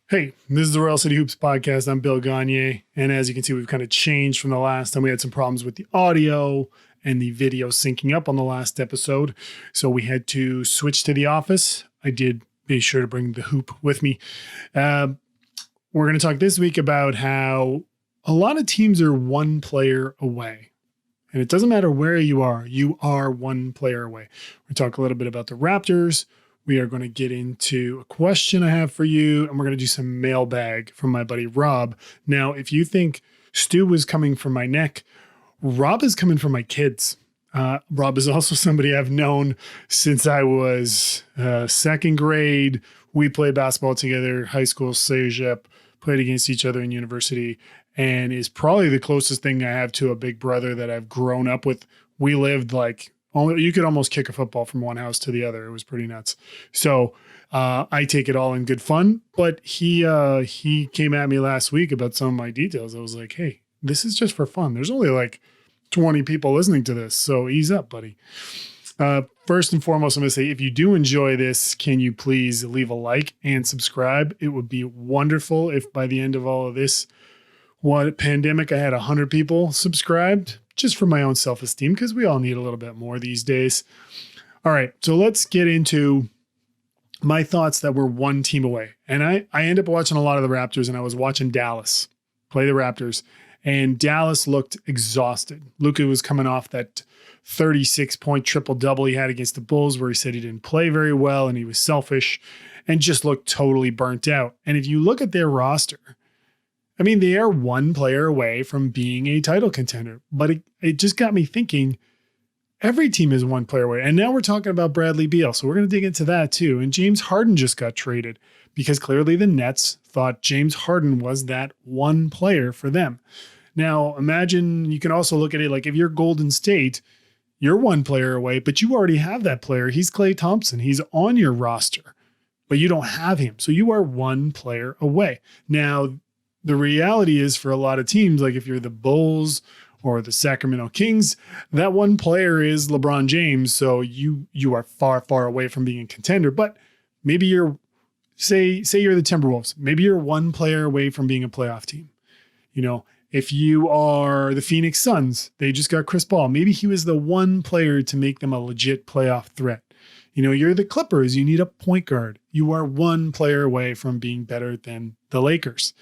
Hey, this is the Royal City Hoops podcast. I'm Bill Gagne. And as you can see, we've kind of changed from the last time. We had some problems with the audio and the video syncing up on the last episode. So we had to switch to the office. I did be sure to bring the hoop with me. We're going to talk this week about how a lot of teams are one player away. And it doesn't matter where you are one player away. We're going to talk a little bit about the Raptors. We are going to get into a question I have for you, and we're going to do some mailbag from my buddy Rob. Now, if you think Stu was coming from my neck, Rob is coming from my kids. Rob is also somebody I've known since I was second grade. We played basketball together, high school, CEGEP, played against each other in university, and is probably the closest thing I have to a big brother that I've grown up with. We lived like, you could almost kick a football from one house to the other. It was pretty nuts. So I take it all in good fun. But he came at me last week about some of my details. I was like, hey, this is just for fun. There's only like 20 people listening to this. So ease up, buddy. First and foremost, I'm going to say, if you do enjoy this, can you please leave a like and subscribe? It would be wonderful if by the end of all of this pandemic, I had 100 people subscribed. Just for my own self-esteem, because we all need a little bit more these days. All right, so let's get into my thoughts that we're one team away. And I end up watching a lot of the Raptors, and I was watching Dallas play the Raptors, and Dallas looked exhausted. Luka was coming off that 36-point triple-double he had against the Bulls, where he said he didn't play very well, and he was selfish, and just looked totally burnt out. And if you look at their roster, I mean, they are one player away from being a title contender, but it just got me thinking every team is one player away. And now we're talking about Bradley Beal. So we're going to dig into that too. And James Harden just got traded because clearly the Nets thought James Harden was that one player for them. Now, imagine you can also look at it like if you're Golden State, you're one player away, but you already have that player. He's Klay Thompson. He's on your roster, but you don't have him. So you are one player away. Now, the reality is for a lot of teams, like if you're the Bulls or the Sacramento Kings, that one player is LeBron James. So you are far, far away from being a contender. But maybe you're, say you're the Timberwolves. Maybe you're one player away from being a playoff team. You know, if you are the Phoenix Suns, they just got Chris Paul. Maybe he was the one player to make them a legit playoff threat. You know, you're the Clippers. You need a point guard. You are one player away from being better than the Lakers.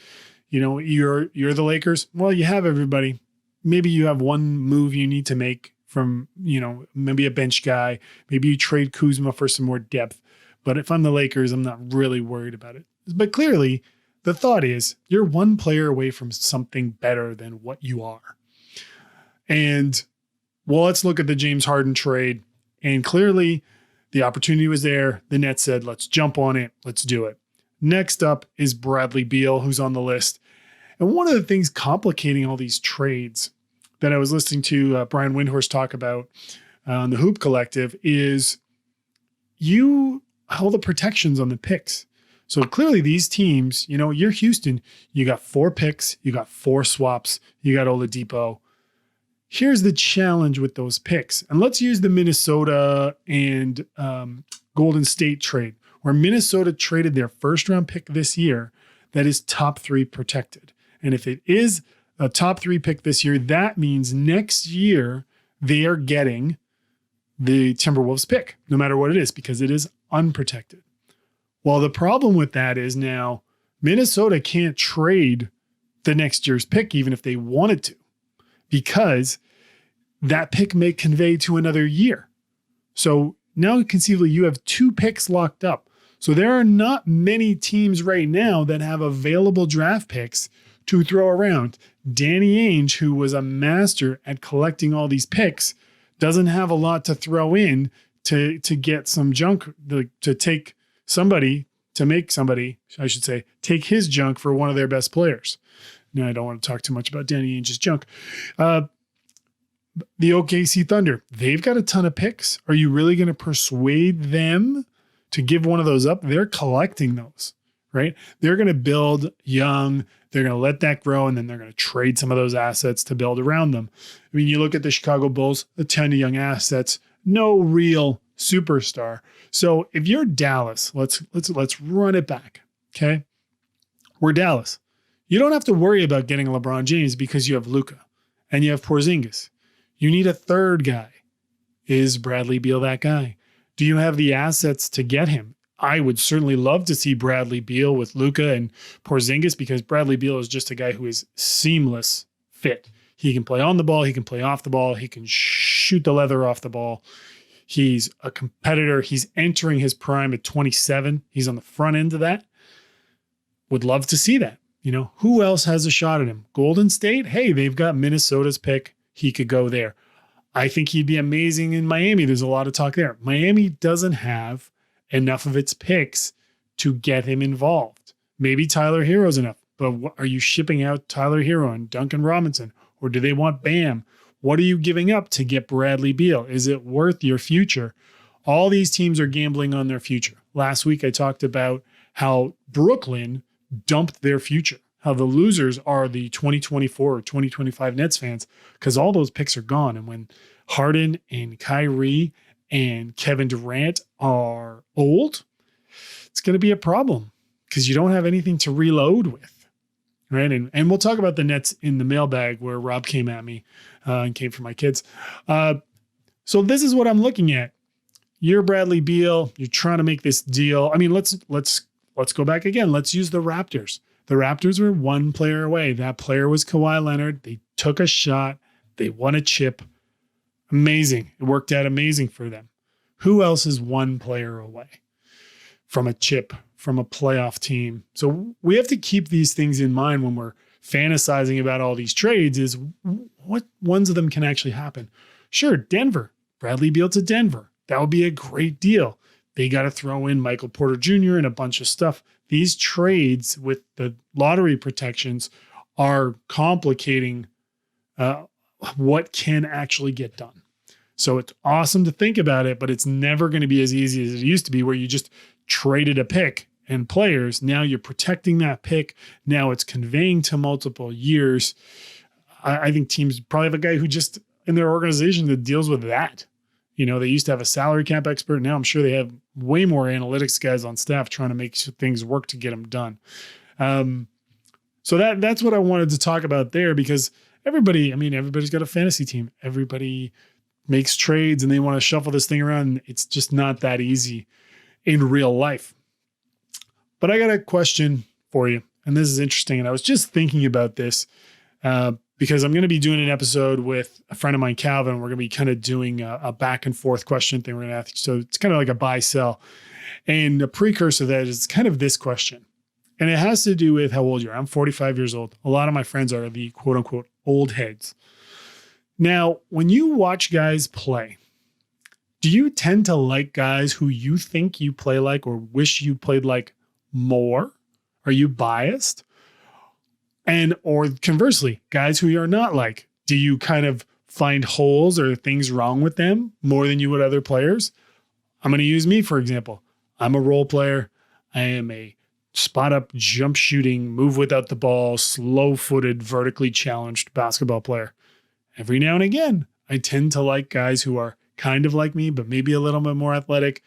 You know, you're the Lakers. Well, you have everybody. Maybe you have one move you need to make from, you know, maybe a bench guy. Maybe you trade Kuzma for some more depth. But if I'm the Lakers, I'm not really worried about it. But clearly, the thought is you're one player away from something better than what you are. And, well, let's look at the James Harden trade. And clearly, the opportunity was there. The Nets said, let's jump on it. Let's do it. Next up is Bradley Beal, who's on the list. And one of the things complicating all these trades that I was listening to Brian Windhorst talk about on the Hoop Collective is all the protections on the picks. So clearly these teams, you know, you're Houston, you got 4 picks, you got 4 swaps, you got Oladipo. Here's the challenge with those picks. And let's use the Minnesota and Golden State trade, where Minnesota traded their first round pick this year that is top 3 protected. And if it is a top 3 pick this year, that means next year they are getting the Timberwolves pick, no matter what it is, because it is unprotected. Well, the problem with that is now Minnesota can't trade the next year's pick, even if they wanted to, because that pick may convey to another year. So now conceivably you have 2 picks locked up. So there are not many teams right now that have available draft picks to throw around. Danny Ainge, who was a master at collecting all these picks, doesn't have a lot to throw in to get some junk, to take somebody, to make somebody, I should say, take his junk for one of their best players. Now, I don't want to talk too much about Danny Ainge's junk. The OKC Thunder, they've got a ton of picks. Are you really going to persuade them to give one of those up? They're collecting those, right? They're going to build young. They're going to let that grow, and then they're going to trade some of those assets to build around them. I mean, you look at the Chicago Bulls, a ton of young assets, no real superstar. So if you're Dallas, let's run it back, okay? We're Dallas. You don't have to worry about getting LeBron James because you have Luka and you have Porzingis. You need a third guy. Is Bradley Beal that guy? Do you have the assets to get him? I would certainly love to see Bradley Beal with Luka and Porzingis because Bradley Beal is just a guy who is seamless fit. He can play on the ball. He can play off the ball. He can shoot the leather off the ball. He's a competitor. He's entering his prime at 27. He's on the front end of that. Would love to see that. Who else has a shot at him? Golden State? Hey, they've got Minnesota's pick. He could go there. I think he'd be amazing in Miami. There's a lot of talk there. Miami doesn't have enough of its picks to get him involved. Maybe Tyler Hero's enough, but are you shipping out Tyler Hero and Duncan Robinson? Or do they want Bam? What are you giving up to get Bradley Beal? Is it worth your future? All these teams are gambling on their future. Last week, I talked about how Brooklyn dumped their future, how the losers are the 2024 or 2025 Nets fans, because all those picks are gone. And when Harden and Kyrie and Kevin Durant are old, it's going to be a problem because you don't have anything to reload with. Right. And we'll talk about the Nets in the mailbag where Rob came at me and came for my kids. So this is what I'm looking at. You're Bradley Beal. You're trying to make this deal. I mean, let's go back again. Let's use the Raptors. The Raptors were one player away. That player was Kawhi Leonard. They took a shot. They won a chip. Amazing. It worked out amazing for them. Who else is one player away from a chip, from a playoff team? So we have to keep these things in mind when we're fantasizing about all these trades is what ones of them can actually happen. Sure, Denver, Bradley Beal to Denver. That would be a great deal. They got to throw in Michael Porter Jr. and a bunch of stuff. These trades with the lottery protections are complicating what can actually get done. So it's awesome to think about it, but it's never going to be as easy as it used to be where you just traded a pick and players. Now you're protecting that pick. Now it's conveying to multiple years. I think teams probably have a guy who just in their organization that deals with that. They used to have a salary cap expert. Now I'm sure they have way more analytics guys on staff trying to make things work to get them done. So that's what I wanted to talk about there because everybody's got a fantasy team. Everybody makes trades and they want to shuffle this thing around. It's just not that easy in real life. But I got a question for you, and this is interesting. And I was just thinking about this because I'm going to be doing an episode with a friend of mine, Calvin. We're going to be kind of doing a back and forth question thing. We're going to ask, so it's kind of like a buy sell. And a precursor to that is kind of this question. And it has to do with how old you are. I'm 45 years old. A lot of my friends are the quote unquote old heads. Now, when you watch guys play, do you tend to like guys who you think you play like or wish you played like more? Are you biased? Or conversely, guys who you're not like, do you kind of find holes or things wrong with them more than you would other players? I'm going to use me, for example. I'm a role player. I am a spot up, jump shooting, move without the ball, slow footed, vertically challenged basketball player. Every now and again, I tend to like guys who are kind of like me, but maybe a little bit more athletic.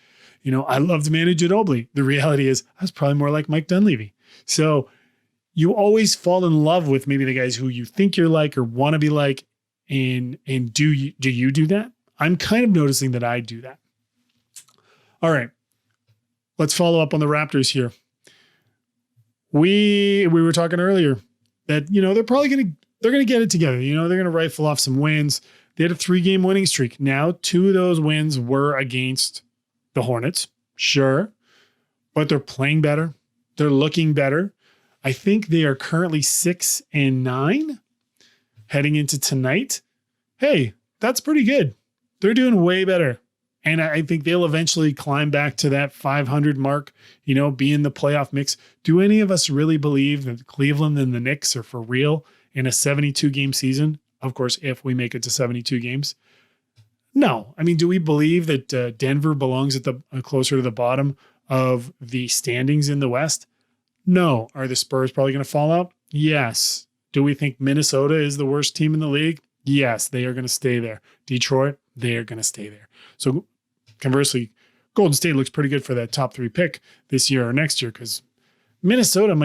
I loved Manu Ginobili. The reality is I was probably more like Mike Dunleavy. So you always fall in love with maybe the guys who you think you're like or want to be like. And do you do that? I'm kind of noticing that I do that. All right. Let's follow up on the Raptors here. We were talking earlier that, they're probably going to get it together. They're going to rifle off some wins. They had a 3-game winning streak. Now, 2 of those wins were against the Hornets. Sure. But they're playing better. They're looking better. I think they are currently 6-9 heading into tonight. Hey, that's pretty good. They're doing way better. And I think they'll eventually climb back to that 500 mark, be in the playoff mix. Do any of us really believe that Cleveland and the Knicks are for real in a 72-game season? Of course, if we make it to 72 games. No. Do we believe that Denver belongs at the closer to the bottom of the standings in the West? No. Are the Spurs probably going to fall out? Yes. Do we think Minnesota is the worst team in the league? Yes, they are going to stay there. Detroit, they are going to stay there. So conversely, Golden State looks pretty good for that top 3 pick this year or next year because Minnesota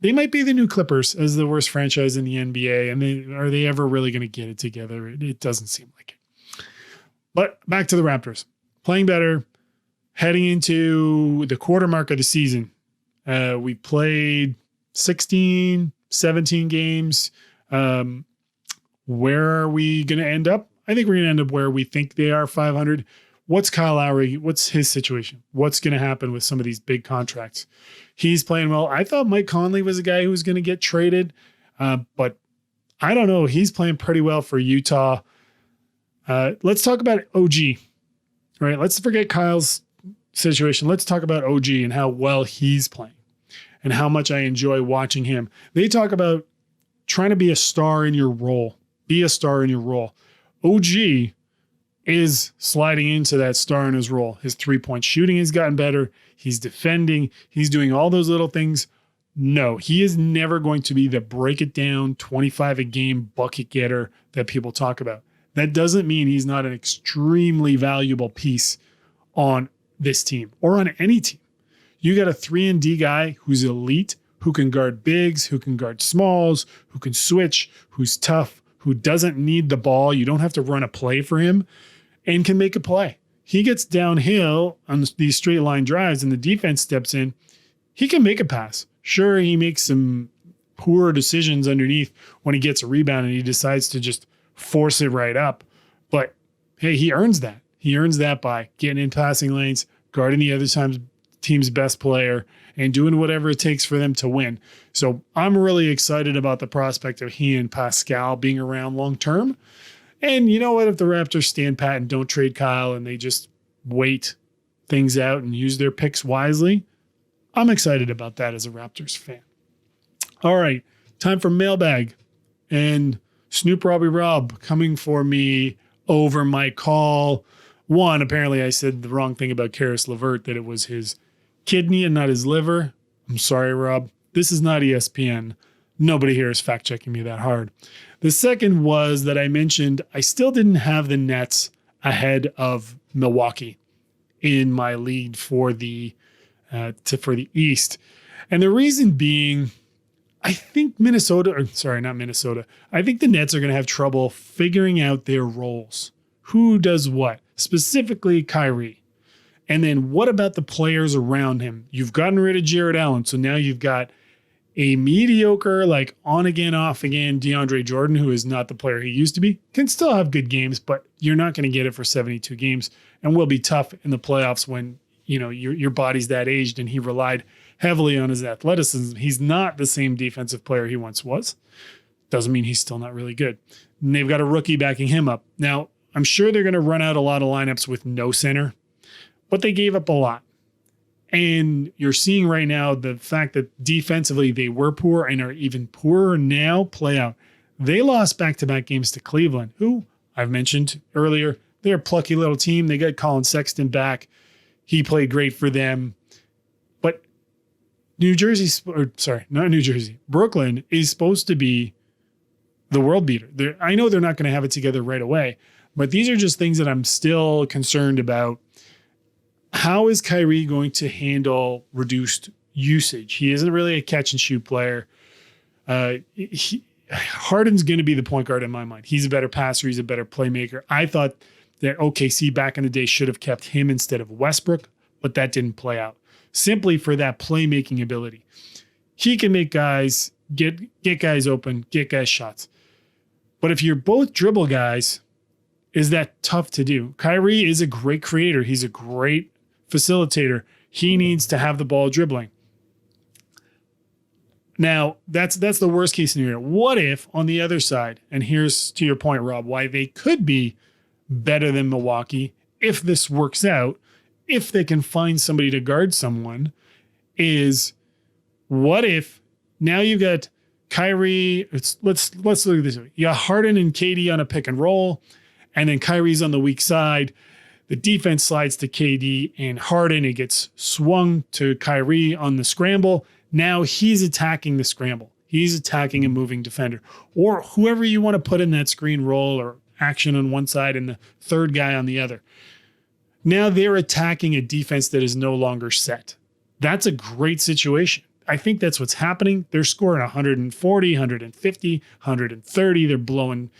they might be the new Clippers as the worst franchise in the NBA. And are they ever really going to get it together? It doesn't seem like it. But back to the Raptors. Playing better, heading into the quarter mark of the season. We played 16, 17 games. Where are we going to end up? I think we're going to end up where we think they are, 500. What's Kyle Lowry? What's his situation? What's going to happen with some of these big contracts? He's playing well. I thought Mike Conley was a guy who was going to get traded, but I don't know. He's playing pretty well for Utah. Let's talk about OG, right? Let's forget Kyle's situation. Let's talk about OG and how well he's playing and how much I enjoy watching him. They talk about trying to be a star in your role. Be a star in your role. OG is sliding into that star in his role. His three-point shooting has gotten better. He's defending. He's doing all those little things. No, he is never going to be the break it down 25 a game bucket getter that people talk about. That doesn't mean he's not an extremely valuable piece on this team or on any team. You got a 3-and-D guy who's elite, who can guard bigs, who can guard smalls, who can switch, who's tough, who doesn't need the ball. You don't have to run a play for him and can make a play. He gets downhill on these straight line drives and the defense steps in. He can make a pass. Sure, he makes some poor decisions underneath when he gets a rebound and he decides to just force it right up. But hey, he earns that. He earns that by getting in passing lanes, guarding the other team's best player, and doing whatever it takes for them to win. So I'm really excited about the prospect of he and Pascal being around long term. And you know what? If the Raptors stand pat and don't trade Kyle and they just wait things out and use their picks wisely, I'm excited about that as a Raptors fan. All right, time for mailbag. And Snoop Robbie Rob coming for me over my call. One, apparently I said the wrong thing about Karis LeVert, that it was his kidney and not his liver. I'm sorry, Rob. This is not ESPN. Nobody here is fact checking me that hard. The second was that I mentioned I still didn't have the Nets ahead of Milwaukee in my lead for the East. And the reason being, I think not Minnesota. I think the Nets are going to have trouble figuring out their roles. Who does what? Specifically Kyrie. And then what about the players around him? You've gotten rid of Jared Allen. So now you've got a mediocre, like on again, off again DeAndre Jordan, who is not the player he used to be. Can still have good games, but you're not going to get it for 72 games and will be tough in the playoffs when, you know, your body's that aged and he relied heavily on his athleticism. He's not the same defensive player he once was. Doesn't mean he's still not really good. And they've got a rookie backing him up. Now, I'm sure they're going to run out a lot of lineups with no center, but they gave up a lot. And you're seeing right now the fact that defensively they were poor and are even poorer now play out. They lost back-to-back games to Cleveland, who I've mentioned earlier. They're a plucky little team. They got Colin Sexton back. He played great for them. But Brooklyn is supposed to be the world beater. I know they're not going to have it together right away, but these are just things that I'm still concerned about. How is Kyrie going to handle reduced usage? He isn't really a catch and shoot player. Harden's going to be the point guard in my mind. He's a better passer. He's a better playmaker. I thought that OKC back in the day should have kept him instead of Westbrook, but that didn't play out simply for that playmaking ability. He can make guys get guys open, get guys shots. But if you're both dribble guys, is that tough to do? Kyrie is a great creator. He's a great facilitator. He needs to have the ball dribbling. Now, that's the worst case scenario. What if on the other side, and here's to your point, Rob, why they could be better than Milwaukee if this works out, if they can find somebody to guard someone, is what if now you've got Kyrie, let's look at this. You got Harden and KD on a pick and roll, and then Kyrie's on the weak side. The defense slides to KD and Harden. It gets swung to Kyrie on the scramble. Now he's attacking the scramble. He's attacking a moving defender or whoever you want to put in that screen roll or action on one side and the third guy on the other. Now they're attacking a defense that is no longer set. That's a great situation. I think that's what's happening. They're scoring 140, 150, 130. They're blowing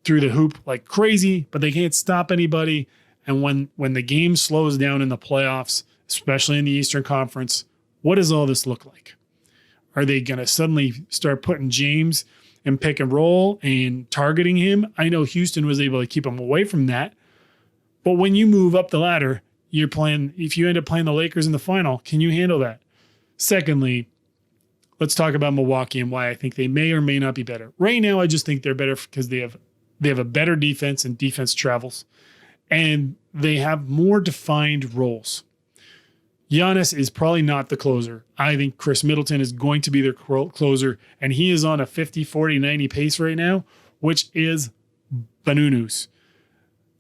through the hoop like crazy, but they can't stop anybody. And when the game slows down in the playoffs, especially in the Eastern Conference, what does all this look like? Are they going to suddenly start putting James in pick and roll and targeting him? I know Houston was able to keep him away from that. But when you move up the ladder, if you end up playing the Lakers in the final, can you handle that? Secondly, let's talk about Milwaukee and why I think they may or may not be better. Right now, I just think they're better because they have a better defense and defense travels. And they have more defined roles. Giannis is probably not the closer. I think Chris Middleton is going to be their closer, and he is on a 50, 40, 90 pace right now, which is bananas.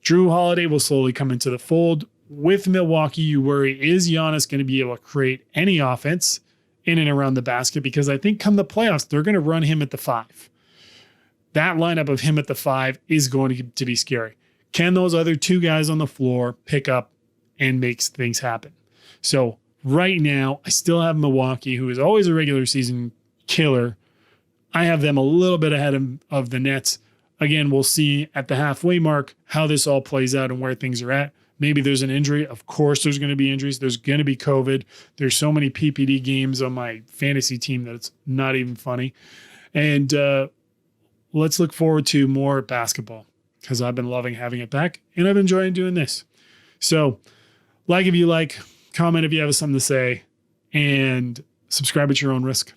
Drew Holiday will slowly come into the fold. With Milwaukee, you worry, is Giannis going to be able to create any offense in and around the basket? Because I think come the playoffs, they're going to run him at the 5. That lineup of him at the 5 is going to be scary. Can those other 2 guys on the floor pick up and make things happen? So right now, I still have Milwaukee, who is always a regular season killer. I have them a little bit ahead of the Nets. Again, we'll see at the halfway mark how this all plays out and where things are at. Maybe there's an injury. Of course, there's going to be injuries. There's going to be COVID. There's so many PPD games on my fantasy team that it's not even funny. And let's look forward to more basketball because I've been loving having it back and I've enjoyed doing this. So like if you like, comment if you have something to say, and subscribe at your own risk.